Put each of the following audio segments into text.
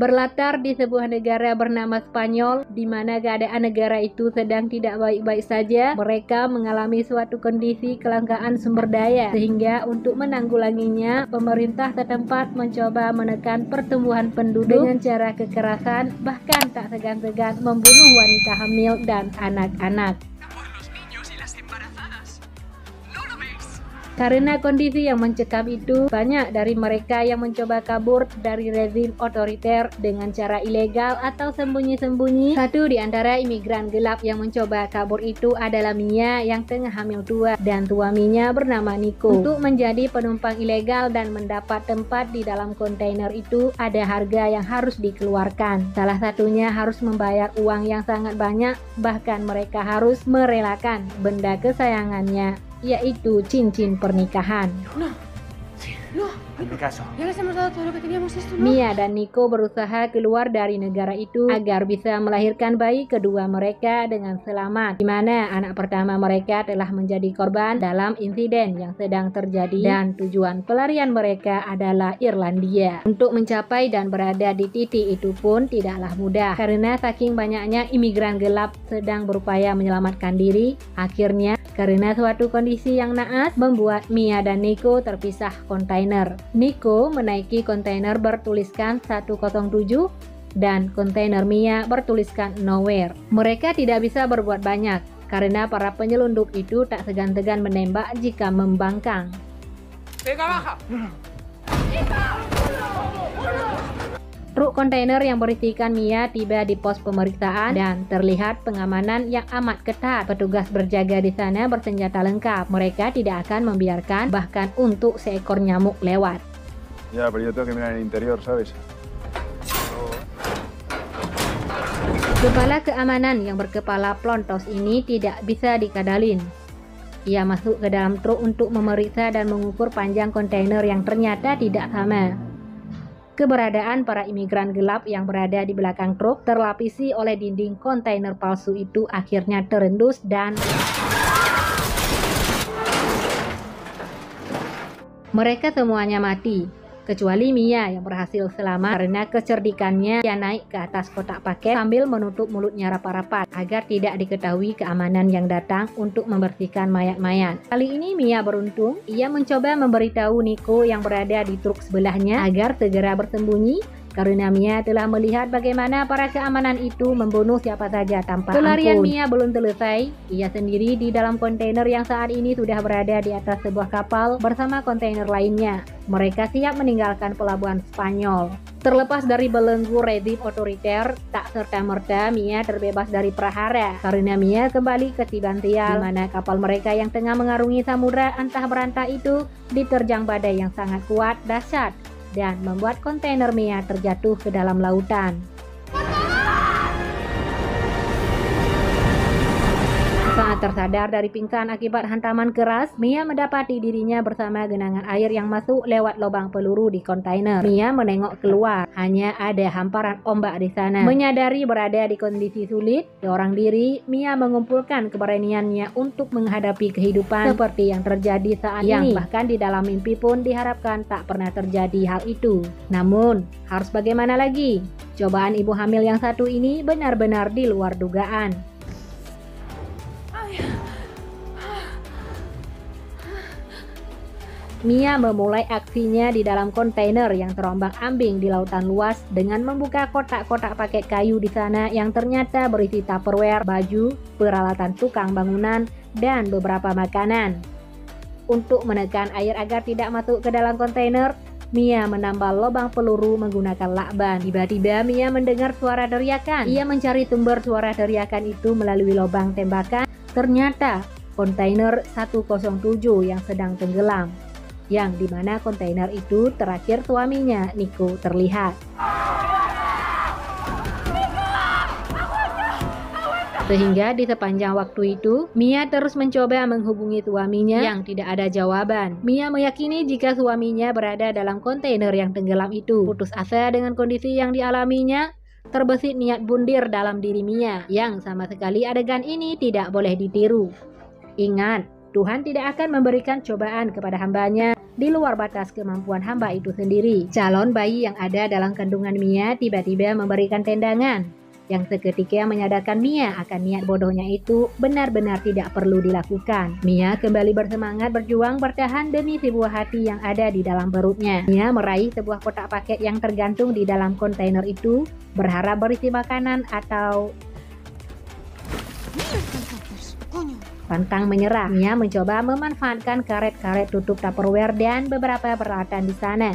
Berlatar di sebuah negara bernama Spanyol, di mana keadaan negara itu sedang tidak baik-baik saja. Mereka mengalami suatu kondisi kelangkaan sumber daya, sehingga untuk menanggulanginya, pemerintah setempat mencoba menekan pertumbuhan penduduk dengan cara kekerasan, bahkan tak segan-segan membunuh wanita hamil dan anak-anak. Karena kondisi yang mencekam itu, banyak dari mereka yang mencoba kabur dari rezim otoriter dengan cara ilegal atau sembunyi-sembunyi. Satu di antara imigran gelap yang mencoba kabur itu adalah Mia yang tengah hamil tua, dan suaminya bernama Nico. Untuk menjadi penumpang ilegal dan mendapat tempat di dalam kontainer itu, ada harga yang harus dikeluarkan. Salah satunya harus membayar uang yang sangat banyak, bahkan mereka harus merelakan benda kesayangannya, yaitu cincin pernikahan. Mia dan Nico berusaha keluar dari negara itu agar bisa melahirkan bayi kedua mereka dengan selamat, di mana anak pertama mereka telah menjadi korban dalam insiden yang sedang terjadi, dan tujuan pelarian mereka adalah Irlandia. Untuk mencapai dan berada di titik itu pun tidaklah mudah, karena saking banyaknya imigran gelap sedang berupaya menyelamatkan diri. Akhirnya, karena suatu kondisi yang naas, membuat Mia dan Nico terpisah kontainer. Nico menaiki kontainer bertuliskan 107 dan kontainer Mia bertuliskan nowhere. Mereka tidak bisa berbuat banyak karena para penyelundup itu tak segan-segan menembak jika membangkang. Truk kontainer yang berisikan Mia tiba di pos pemeriksaan dan terlihat pengamanan yang amat ketat. Petugas berjaga di sana bersenjata lengkap. Mereka tidak akan membiarkan bahkan untuk seekor nyamuk lewat. Ya, pero yo tengo que mirar el interior, ¿sabes? Kepala keamanan yang berkepala plontos ini tidak bisa dikadalin. Ia masuk ke dalam truk untuk memeriksa dan mengukur panjang kontainer yang ternyata tidak sama. Keberadaan para imigran gelap yang berada di belakang truk terlapisi oleh dinding kontainer palsu itu akhirnya terendus dan mereka semuanya mati, kecuali Mia yang berhasil selamat karena kecerdikannya. Dia naik ke atas kotak paket sambil menutup mulutnya rapat-rapat agar tidak diketahui keamanan yang datang untuk membersihkan mayat-mayat. Kali ini Mia beruntung. Ia mencoba memberitahu Nico yang berada di truk sebelahnya agar segera bersembunyi, karena Mia telah melihat bagaimana para keamanan itu membunuh siapa saja tanpa ampun. Pelarian Mia belum selesai. Ia sendiri di dalam kontainer yang saat ini sudah berada di atas sebuah kapal bersama kontainer lainnya. Mereka siap meninggalkan pelabuhan Spanyol. Terlepas dari belenggu rezim otoriter, tak serta-merta Mia terbebas dari prahara, karena Mia kembali ke Tibantial, di mana kapal mereka yang tengah mengarungi samudra antah berantah itu diterjang badai yang sangat kuat, dahsyat, dan membuat kontainer Mia terjatuh ke dalam lautan. Saat tersadar dari pingsan akibat hantaman keras, Mia mendapati dirinya bersama genangan air yang masuk lewat lubang peluru di kontainer. Mia menengok keluar, hanya ada hamparan ombak di sana. Menyadari berada di kondisi sulit, seorang diri, Mia mengumpulkan keberaniannya untuk menghadapi kehidupan seperti yang terjadi saat ini. Bahkan di dalam mimpi pun diharapkan tak pernah terjadi hal itu. Namun, harus bagaimana lagi? Cobaan ibu hamil yang satu ini benar-benar di luar dugaan. Mia memulai aksinya di dalam kontainer yang terombang-ambing di lautan luas dengan membuka kotak-kotak paket kayu di sana yang ternyata berisi Tupperware, baju, peralatan tukang bangunan, dan beberapa makanan. Untuk menekan air agar tidak masuk ke dalam kontainer, Mia menambal lubang peluru menggunakan lakban. Tiba-tiba Mia mendengar suara teriakan. Ia mencari sumber suara teriakan itu melalui lubang tembakan. Ternyata kontainer 107 yang sedang tenggelam, yang dimana kontainer itu terakhir suaminya, Nico, terlihat. Sehingga di sepanjang waktu itu, Mia terus mencoba menghubungi suaminya yang tidak ada jawaban. Mia meyakini jika suaminya berada dalam kontainer yang tenggelam itu. Putus asa dengan kondisi yang dialaminya, terbesit niat bundir dalam diri Mia, yang sama sekali adegan ini tidak boleh ditiru. Ingat, Tuhan tidak akan memberikan cobaan kepada hambanya di luar batas kemampuan hamba itu sendiri. Calon bayi yang ada dalam kandungan Mia tiba-tiba memberikan tendangan, yang seketika menyadarkan Mia akan niat bodohnya itu benar-benar tidak perlu dilakukan. Mia kembali bersemangat berjuang bertahan demi sebuah hati yang ada di dalam perutnya. Mia meraih sebuah kotak paket yang tergantung di dalam kontainer itu, berharap berisi makanan atau pantang menyerah. Mia mencoba memanfaatkan karet-karet tutup Tupperware dan beberapa peralatan di sana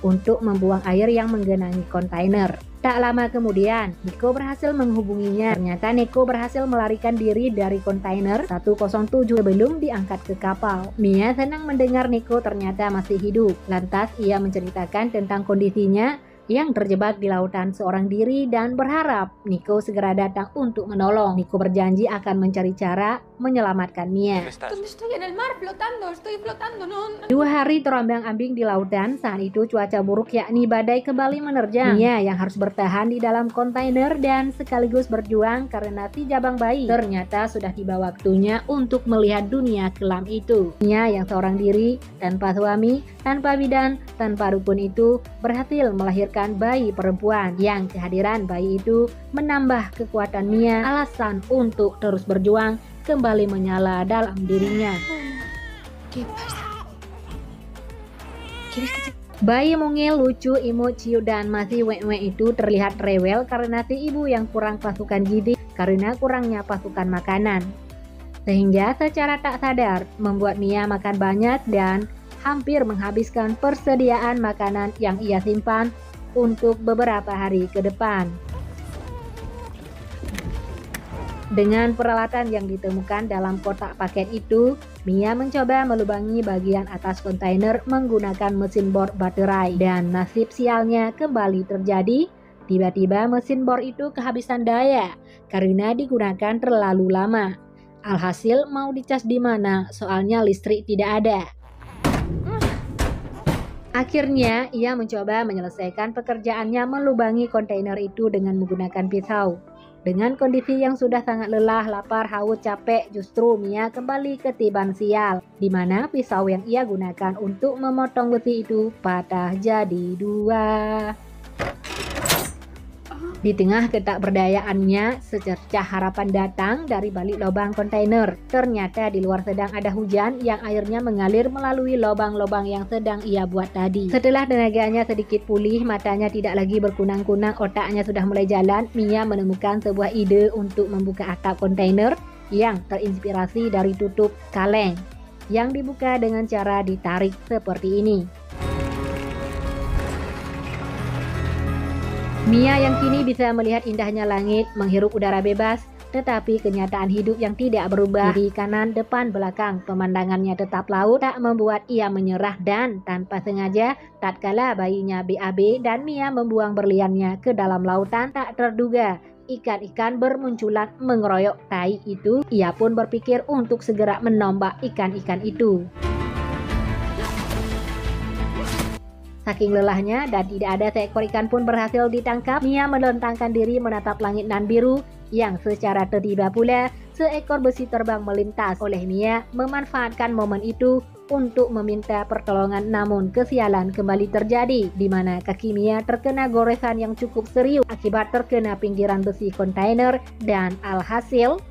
untuk membuang air yang menggenangi kontainer. Tak lama kemudian, Nico berhasil menghubunginya. Ternyata Nico berhasil melarikan diri dari kontainer 107 sebelum diangkat ke kapal. Mia senang mendengar Nico ternyata masih hidup. Lantas ia menceritakan tentang kondisinya yang terjebak di lautan seorang diri dan berharap Nico segera datang untuk menolong. Nico berjanji akan mencari cara menyelamatkan Mia. Estoy en el mar flotando, estoy flotando, no. 2 hari terombang-ambing di lautan. Saat itu cuaca buruk yakni badai kembali menerjang. Mia yang harus bertahan di dalam kontainer dan sekaligus berjuang karena si jabang bayi. Ternyata sudah tiba waktunya untuk melihat dunia kelam itu. Mia yang seorang diri, tanpa suami, tanpa bidan, tanpa rukun itu berhasil melahirkan bayi perempuan, yang kehadiran bayi itu menambah kekuatan Mia, alasan untuk terus berjuang kembali menyala dalam dirinya. Bayi mungil, lucu, imut, ciut, dan masih wek-wek itu terlihat rewel karena si ibu yang kurang pasukan gizi karena kurangnya pasukan makanan, sehingga secara tak sadar membuat Mia makan banyak dan hampir menghabiskan persediaan makanan yang ia simpan untuk beberapa hari ke depan. Dengan peralatan yang ditemukan dalam kotak paket itu, Mia mencoba melubangi bagian atas kontainer menggunakan mesin bor baterai, dan nasib sialnya kembali terjadi. Tiba-tiba mesin bor itu kehabisan daya karena digunakan terlalu lama. Alhasil mau dicas di mana, soalnya listrik tidak ada. Akhirnya ia mencoba menyelesaikan pekerjaannya melubangi kontainer itu dengan menggunakan pisau. Dengan kondisi yang sudah sangat lelah, lapar, haus, capek, justru Mia kembali ketiban sial, di mana pisau yang ia gunakan untuk memotong besi itu patah jadi 2. Di tengah ketakberdayaannya, secercah harapan datang dari balik lubang kontainer. Ternyata di luar sedang ada hujan yang airnya mengalir melalui lubang-lubang yang sedang ia buat tadi. Setelah tenaganya sedikit pulih, matanya tidak lagi berkunang-kunang, otaknya sudah mulai jalan. Mia menemukan sebuah ide untuk membuka atap kontainer yang terinspirasi dari tutup kaleng yang dibuka dengan cara ditarik seperti ini. Mia yang kini bisa melihat indahnya langit, menghirup udara bebas, tetapi kenyataan hidup yang tidak berubah. Kiri, kanan, depan, belakang, pemandangannya tetap laut, tak membuat ia menyerah, dan tanpa sengaja, tatkala bayinya BAB dan Mia membuang berliannya ke dalam lautan, tak terduga ikan-ikan bermunculan mengeroyok tai itu. Ia pun berpikir untuk segera menombak ikan-ikan itu. Saking lelahnya dan tidak ada seekor ikan pun berhasil ditangkap, Mia melentangkan diri menatap langit nan biru yang secara tiba-tiba pula seekor besi terbang melintas. Oleh Mia memanfaatkan momen itu untuk meminta pertolongan, namun kesialan kembali terjadi, di mana kaki Mia terkena goresan yang cukup serius akibat terkena pinggiran besi kontainer, dan alhasil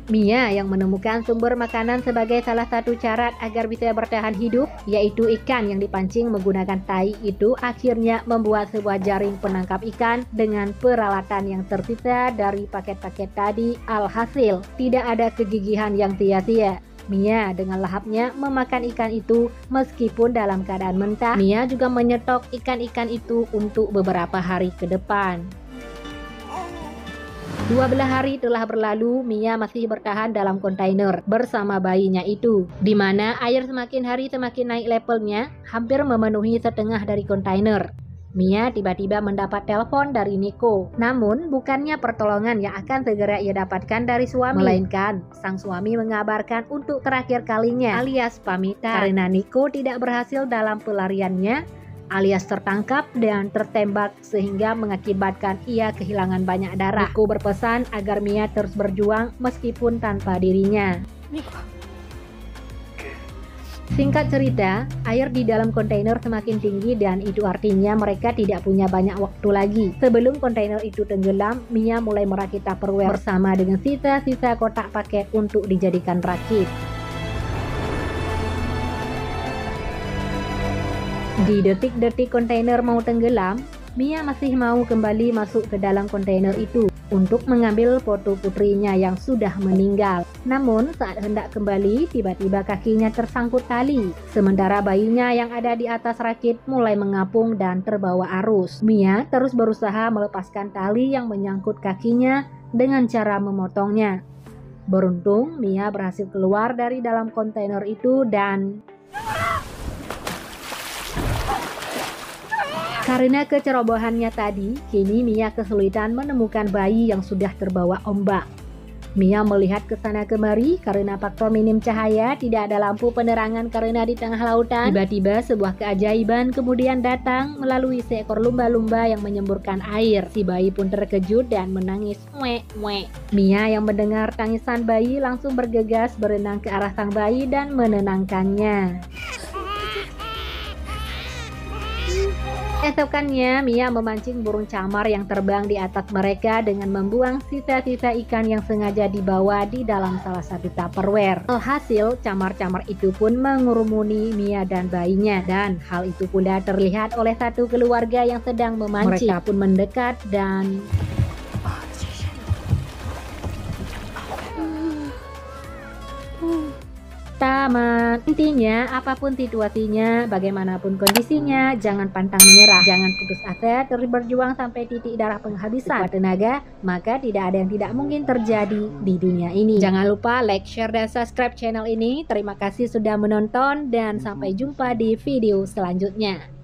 Mia yang menemukan sumber makanan sebagai salah satu syarat agar bisa bertahan hidup, yaitu ikan yang dipancing menggunakan tai itu, akhirnya membuat sebuah jaring penangkap ikan dengan peralatan yang tersisa dari paket-paket tadi. Alhasil, tidak ada kegigihan yang sia-sia. Mia dengan lahapnya memakan ikan itu meskipun dalam keadaan mentah. Mia juga menyetok ikan-ikan itu untuk beberapa hari ke depan. 12 hari telah berlalu, Mia masih bertahan dalam kontainer bersama bayinya itu, di mana air semakin hari semakin naik levelnya, hampir memenuhi setengah dari kontainer. Mia tiba-tiba mendapat telepon dari Nico. Namun bukannya pertolongan yang akan segera ia dapatkan dari suami, melainkan sang suami mengabarkan untuk terakhir kalinya alias pamitan, karena Nico tidak berhasil dalam pelariannya. alias tertangkap dan tertembak sehingga mengakibatkan ia kehilangan banyak darah. Miko berpesan agar Mia terus berjuang meskipun tanpa dirinya. Singkat cerita, air di dalam kontainer semakin tinggi dan itu artinya mereka tidak punya banyak waktu lagi. Sebelum kontainer itu tenggelam, Mia mulai merakit Tupperware bersama dengan sisa-sisa kotak paket untuk dijadikan rakit. Di detik-detik kontainer mau tenggelam, Mia masih mau kembali masuk ke dalam kontainer itu untuk mengambil foto putrinya yang sudah meninggal. Namun saat hendak kembali, tiba-tiba kakinya tersangkut tali. Sementara bayinya yang ada di atas rakit mulai mengapung dan terbawa arus. Mia terus berusaha melepaskan tali yang menyangkut kakinya dengan cara memotongnya. Beruntung, Mia berhasil keluar dari dalam kontainer itu dan karena kecerobohannya tadi, kini Mia kesulitan menemukan bayi yang sudah terbawa ombak. Mia melihat ke sana kemari karena faktor minim cahaya, tidak ada lampu penerangan karena di tengah lautan. Tiba-tiba sebuah keajaiban kemudian datang melalui seekor lumba-lumba yang menyemburkan air. Si bayi pun terkejut dan menangis, "Wek, wek." Mia yang mendengar tangisan bayi langsung bergegas berenang ke arah sang bayi dan menenangkannya. Esokannya, Mia memancing burung camar yang terbang di atas mereka dengan membuang sisa-sisa ikan yang sengaja dibawa di dalam salah satu Tupperware. Alhasil, camar-camar itu pun mengurumuni Mia dan bayinya, dan hal itu pula terlihat oleh satu keluarga yang sedang memancing. Mereka pun mendekat dan tamat. Intinya, apapun situasinya, bagaimanapun kondisinya, jangan pantang menyerah, jangan putus asa, terus berjuang sampai titik darah penghabisan. Sekuat tenaga, maka tidak ada yang tidak mungkin terjadi di dunia ini. Jangan lupa like, share, dan subscribe channel ini. Terima kasih sudah menonton dan sampai jumpa di video selanjutnya.